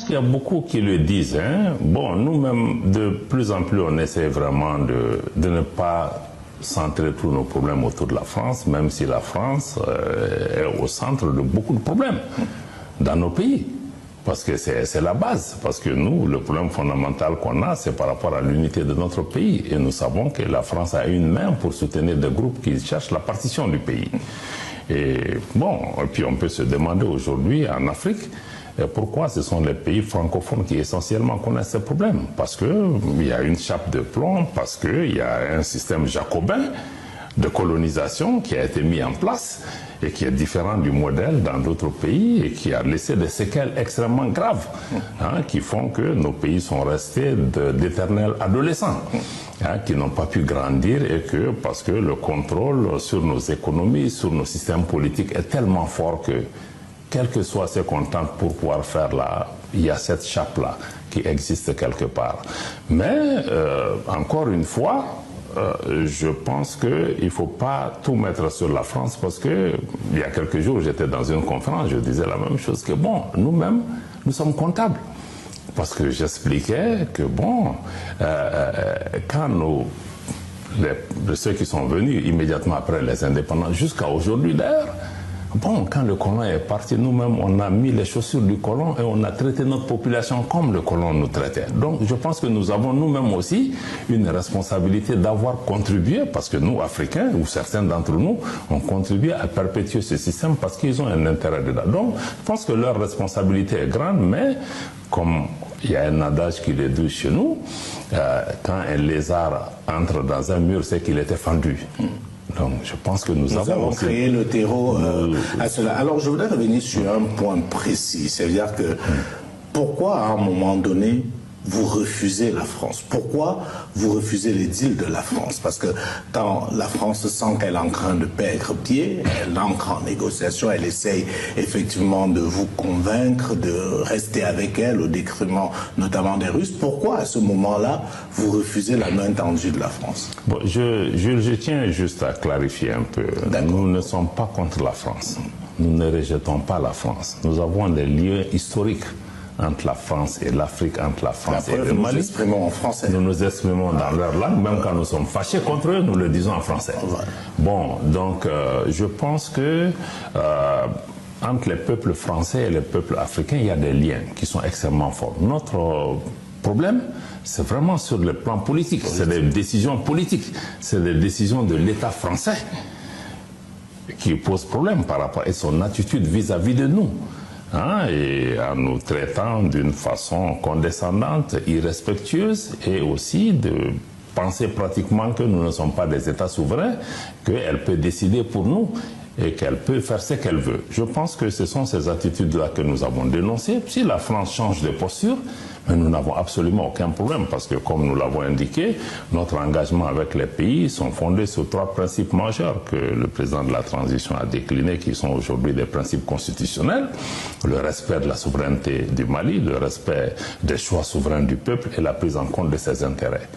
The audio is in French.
Il y a beaucoup qui le disent. Hein. Bon, nous-mêmes, de plus en plus, on essaie vraiment de ne pas centrer tous nos problèmes autour de la France, même si la France est au centre de beaucoup de problèmes dans nos pays. Parce que c'est la base. Parce que nous, le problème fondamental qu'on a, c'est par rapport à l'unité de notre pays. Et nous savons que la France a une main pour soutenir des groupes qui cherchent la partition du pays. Et bon, et puis on peut se demander aujourd'hui en Afrique, pourquoi ce sont les pays francophones qui essentiellement connaissent ces problèmes? Parce qu'il y a une chape de plomb, parce qu'il y a un système jacobin de colonisation qui a été mis en place et qui est différent du modèle dans d'autres pays et qui a laissé des séquelles extrêmement graves qui font que nos pays sont restés d'éternels adolescents qui n'ont pas pu grandir et que parce que le contrôle sur nos économies, sur nos systèmes politiques est tellement fort que quel que soit ce qu'on tente pour pouvoir faire là, il y a cette chape-là qui existe quelque part. Mais encore une fois, je pense qu'il ne faut pas tout mettre sur la France parce que il y a quelques jours, j'étais dans une conférence, je disais la même chose que bon, nous-mêmes, nous sommes comptables. Parce que j'expliquais que bon, quand ceux qui sont venus immédiatement après les indépendances, jusqu'à aujourd'hui d'ailleurs, bon, quand le colon est parti, nous-mêmes, on a mis les chaussures du colon et on a traité notre population comme le colon nous traitait. Donc, je pense que nous avons nous-mêmes aussi une responsabilité d'avoir contribué, parce que nous, Africains, ou certains d'entre nous, ont contribué à perpétuer ce système parce qu'ils ont un intérêt dedans. Donc, je pense que leur responsabilité est grande, mais comme il y a un adage qui le dit chez nous, quand un lézard entre dans un mur, c'est qu'il était fendu. Donc, je pense que nous avons créé le terreau à cela. Alors, je voudrais revenir sur un point précis. C'est-à-dire que pourquoi, à un moment donné, vous refusez la France? Pourquoi vous refusez les deals de la France? Parce que quand la France sent qu'elle est en train de perdre pied, elle entre en négociation, elle essaye effectivement de vous convaincre de rester avec elle au détriment notamment des Russes. Pourquoi à ce moment-là vous refusez la main tendue de la France? Bon, je tiens juste à clarifier un peu. Nous ne sommes pas contre la France. Nous ne rejetons pas la France. Nous avons des liens historiques entre la France et l'Afrique, entre la France et le Mali. Nous nous exprimons en français. Nous nous exprimons dans leur langue, même quand nous sommes fâchés contre eux, nous le disons en français. Voilà. Bon, donc je pense que entre les peuples français et les peuples africains, il y a des liens qui sont extrêmement forts. Notre problème, c'est vraiment sur le plan politique. C'est des décisions politiques. C'est des décisions de l'État français qui posent problème par rapport à son attitude vis-à-vis de nous. Et en nous traitant d'une façon condescendante, irrespectueuse et aussi de penser pratiquement que nous ne sommes pas des États souverains, qu'elle peut décider pour nous et qu'elle peut faire ce qu'elle veut. Je pense que ce sont ces attitudes-là que nous avons dénoncées. Si la France change de posture, mais nous n'avons absolument aucun problème parce que, comme nous l'avons indiqué, notre engagement avec les pays sont fondés sur 3 principes majeurs que le président de la transition a déclinés, qui sont aujourd'hui des principes constitutionnels: le respect de la souveraineté du Mali, le respect des choix souverains du peuple et la prise en compte de ses intérêts.